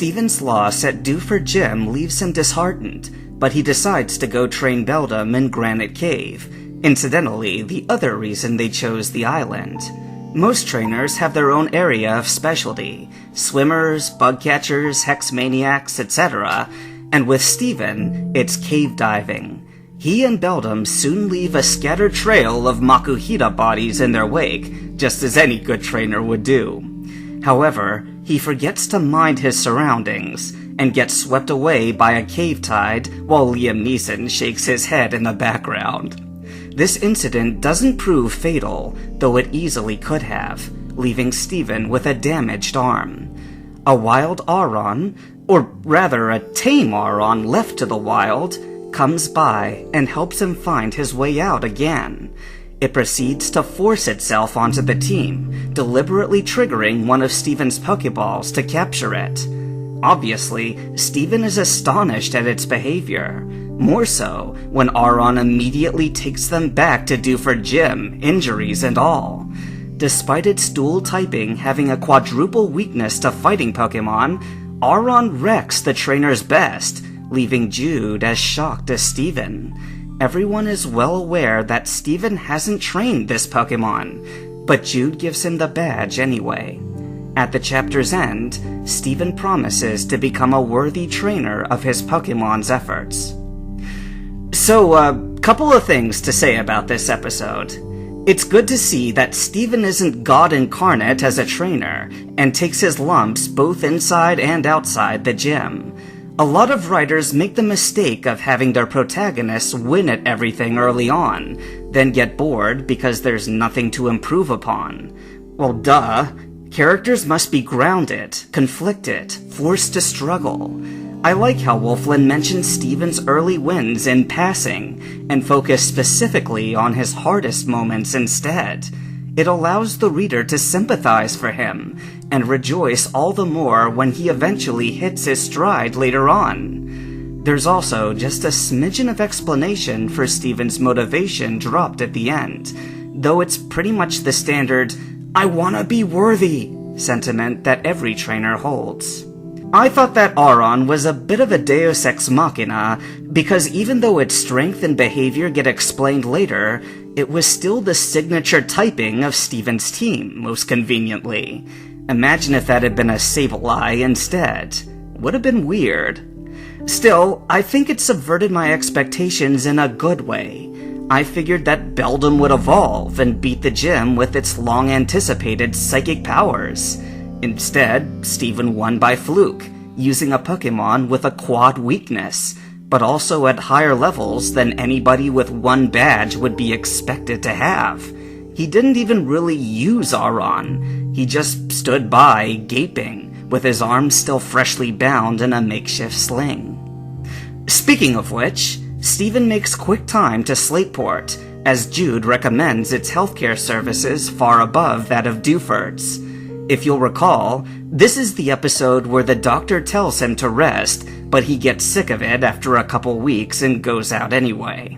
Steven's loss at Dewford Gym leaves him disheartened, but he decides to go train Beldam in Granite Cave, incidentally the other reason they chose the island. Most trainers have their own area of specialty, swimmers, bug catchers, hex maniacs, etc., and with Steven, it's cave diving. He and Beldam soon leave a scattered trail of Makuhita bodies in their wake, just as any good trainer would do. However, he forgets to mind his surroundings, and gets swept away by a cave tide while Liam Neeson shakes his head in the background. This incident doesn't prove fatal, though it easily could have, leaving Steven with a damaged arm. A wild Auron, or rather a tame Auron left to the wild, comes by and helps him find his way out again. It proceeds to force itself onto the team, deliberately triggering one of Steven's Pokeballs to capture it. Obviously, Steven is astonished at its behavior, more so when Auron immediately takes them back to Dewford Gym, injuries and all. Despite its dual typing having a quadruple weakness to fighting Pokemon, Auron wrecks the trainer's best, leaving Jude as shocked as Steven. Everyone is well aware that Steven hasn't trained this Pokemon, but Jude gives him the badge anyway. At the chapter's end, Steven promises to become a worthy trainer of his Pokemon's efforts. So, couple of things to say about this episode. It's good to see that Steven isn't God incarnate as a trainer, and takes his lumps both inside and outside the gym. A lot of writers make the mistake of having their protagonists win at everything early on, then get bored because there's nothing to improve upon. Well, duh. Characters must be grounded, conflicted, forced to struggle. I like how Wolfland mentions Steven's early wins in passing, and focus specifically on his hardest moments instead. It allows the reader to sympathize for him, and rejoice all the more when he eventually hits his stride later on. There's also just a smidgen of explanation for Steven's motivation dropped at the end, though it's pretty much the standard, "I wanna be worthy" sentiment that every trainer holds. I thought that Auron was a bit of a deus ex machina, because even though its strength and behavior get explained later, it was still the signature typing of Steven's team, most conveniently. Imagine if that had been a Sableye instead. Would have been weird. Still, I think it subverted my expectations in a good way. I figured that Beldam would evolve and beat the gym with its long-anticipated psychic powers. Instead, Steven won by fluke, using a Pokemon with a quad weakness, but also at higher levels than anybody with one badge would be expected to have. He didn't even really use Auron. He just stood by, gaping, with his arms still freshly bound in a makeshift sling. Speaking of which, Steven makes quick time to Slateport, as Jude recommends its healthcare services far above that of Dewford's. If you'll recall, this is the episode where the doctor tells him to rest, but he gets sick of it after a couple weeks and goes out anyway.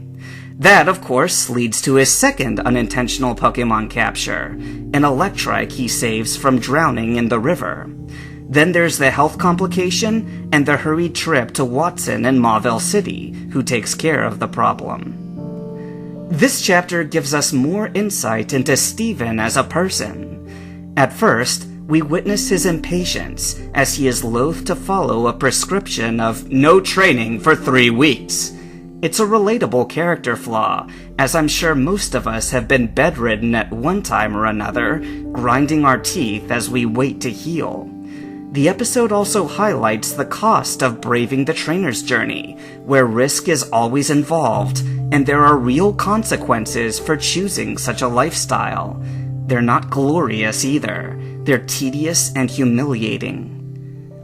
That, of course, leads to his second unintentional Pokemon capture, an Electrike he saves from drowning in the river. Then there's the health complication, and the hurried trip to Watson in Mauville City, who takes care of the problem. This chapter gives us more insight into Steven as a person. At first, we witness his impatience, as he is loath to follow a prescription of no training for 3 weeks. It's a relatable character flaw, as I'm sure most of us have been bedridden at one time or another, grinding our teeth as we wait to heal. The episode also highlights the cost of braving the trainer's journey, where risk is always involved, and there are real consequences for choosing such a lifestyle. They're not glorious either. They're tedious and humiliating.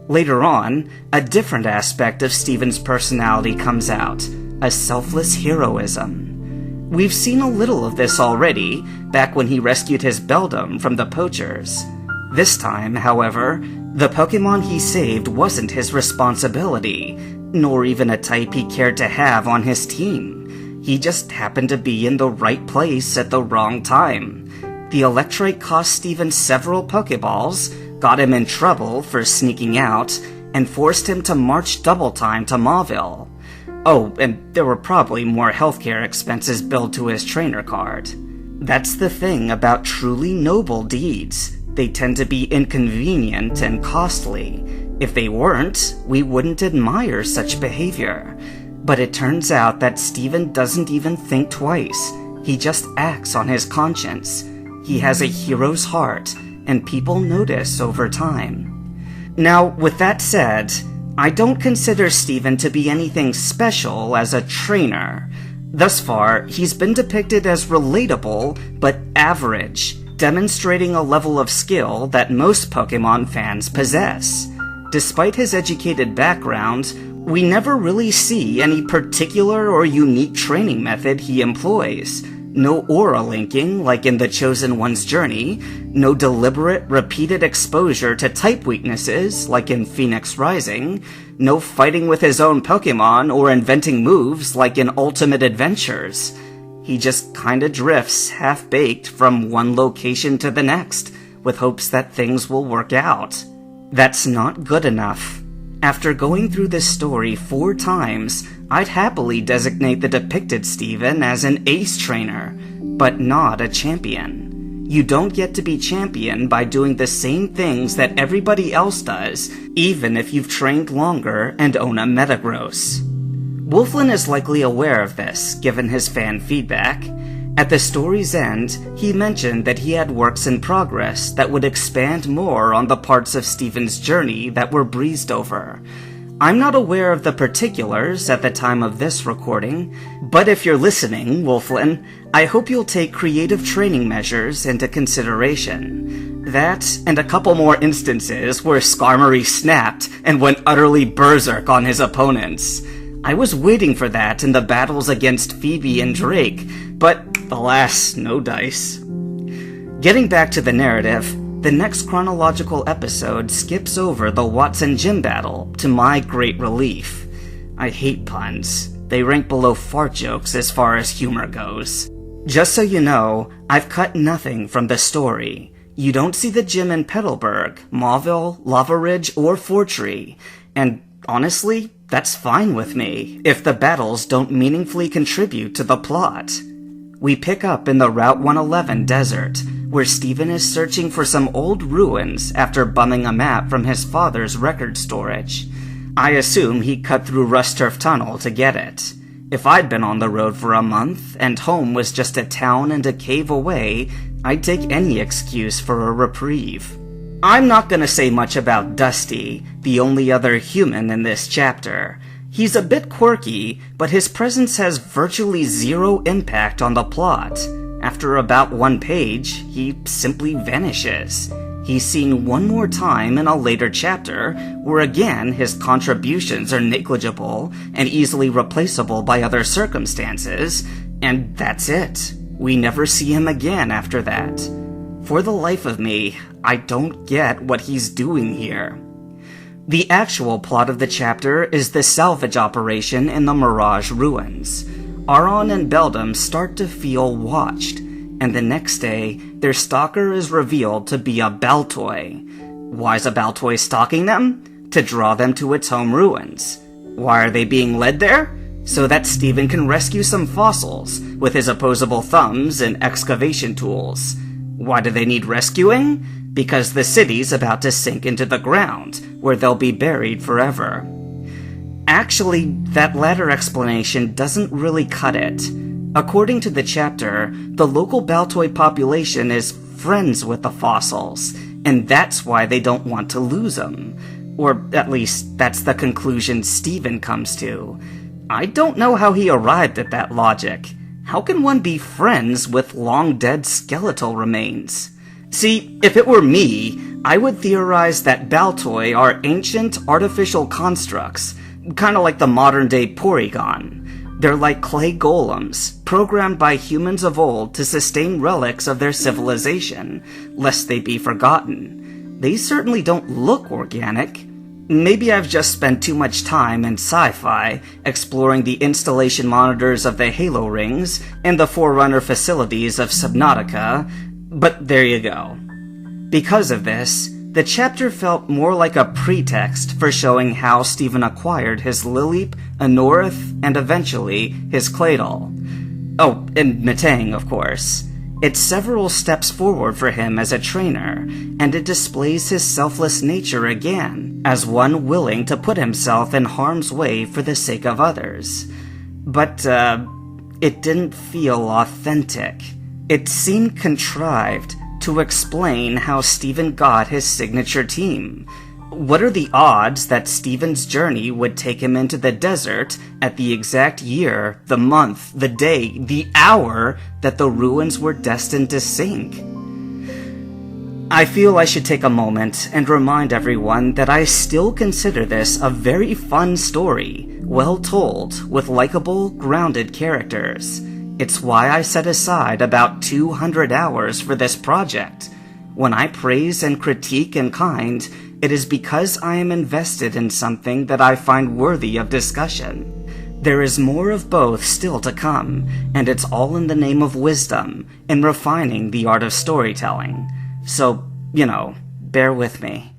Later on, a different aspect of Steven's personality comes out, a selfless heroism. We've seen a little of this already, back when he rescued his Beldam from the poachers. This time, however, the Pokemon he saved wasn't his responsibility, nor even a type he cared to have on his team. He just happened to be in the right place at the wrong time. The Electrike cost Steven several Pokeballs, got him in trouble for sneaking out, and forced him to march double time to Mauville. Oh, and there were probably more healthcare expenses billed to his trainer card. That's the thing about truly noble deeds. They tend to be inconvenient and costly. If they weren't, we wouldn't admire such behavior. But it turns out that Stephen doesn't even think twice. He just acts on his conscience. He has a hero's heart, and people notice over time. Now, with that said, I don't consider Stephen to be anything special as a trainer. Thus far, he's been depicted as relatable, but average, demonstrating a level of skill that most Pokemon fans possess. Despite his educated background, we never really see any particular or unique training method he employs. No aura linking, like in the Chosen One's journey, no deliberate, repeated exposure to type weaknesses, like in Phoenix Rising, no fighting with his own Pokemon or inventing moves, like in Ultimate Adventures. He just kinda drifts, half-baked, from one location to the next, with hopes that things will work out. That's not good enough. After going through this story 4 times, I'd happily designate the depicted Stephen as an ace trainer, but not a champion. You don't get to be champion by doing the same things that everybody else does, even if you've trained longer and own a Metagross. Wolflin is likely aware of this, given his fan feedback. At the story's end, he mentioned that he had works in progress that would expand more on the parts of Stephen's journey that were breezed over. I'm not aware of the particulars at the time of this recording, but if you're listening, Wolflin, I hope you'll take creative training measures into consideration. That, and a couple more instances where Skarmory snapped and went utterly berserk on his opponents. I was waiting for that in the battles against Phoebe and Drake, but alas, no dice. Getting back to the narrative, the next chronological episode skips over the Watson gym battle, to my great relief. I hate puns. They rank below fart jokes as far as humor goes. Just so you know, I've cut nothing from the story. You don't see the gym in Petalburg, Mauville, Lava Ridge, or Fortree, and honestly, that's fine with me, if the battles don't meaningfully contribute to the plot. We pick up in the Route 111 desert, where Stephen is searching for some old ruins after bumming a map from his father's record storage. I assume he cut through Rusturf Tunnel to get it. If I'd been on the road for a month, and home was just a town and a cave away, I'd take any excuse for a reprieve. I'm not gonna say much about Dusty, the only other human in this chapter. He's a bit quirky, but his presence has virtually zero impact on the plot. After about 1 page, he simply vanishes. He's seen one more time in a later chapter, where again his contributions are negligible and easily replaceable by other circumstances, and that's it. We never see him again after that. For the life of me, I don't get what he's doing here. The actual plot of the chapter is the salvage operation in the Mirage Ruins. Aron and Beldam start to feel watched, and the next day, their stalker is revealed to be a Baltoy. Why's a Baltoy stalking them? To draw them to its home ruins. Why are they being led there? So that Stephen can rescue some fossils with his opposable thumbs and excavation tools. Why do they need rescuing? Because the city's about to sink into the ground, where they'll be buried forever. Actually, that latter explanation doesn't really cut it. According to the chapter, the local Baltoy population is friends with the fossils, and that's why they don't want to lose them. Or at least, that's the conclusion Stephen comes to. I don't know how he arrived at that logic. How can one be friends with long-dead skeletal remains? See, if it were me, I would theorize that Baltoy are ancient artificial constructs, kinda like the modern-day Porygon. They're like clay golems, programmed by humans of old to sustain relics of their civilization, lest they be forgotten. They certainly don't look organic. Maybe I've just spent too much time in sci-fi, exploring the installation monitors of the Halo Rings and the Forerunner facilities of Subnautica, but there you go. Because of this, The chapter felt more like a pretext for showing how Stephen acquired his Lilip, Anorith, and eventually his Claydol. Oh, and Metang, of course. It's several steps forward for him as a trainer, and it displays his selfless nature again, as one willing to put himself in harm's way for the sake of others. But, it didn't feel authentic. It seemed contrived to explain how Stephen got his signature team. What are the odds that Stephen's journey would take him into the desert at the exact year, the month, the day, the hour that the ruins were destined to sink? I feel I should take a moment and remind everyone that I still consider this a very fun story, well told, with likable, grounded characters. It's why I set aside about 200 hours for this project. When I praise and critique in kind, it is because I am invested in something that I find worthy of discussion. There is more of both still to come, and it's all in the name of wisdom, in refining the art of storytelling. So, bear with me.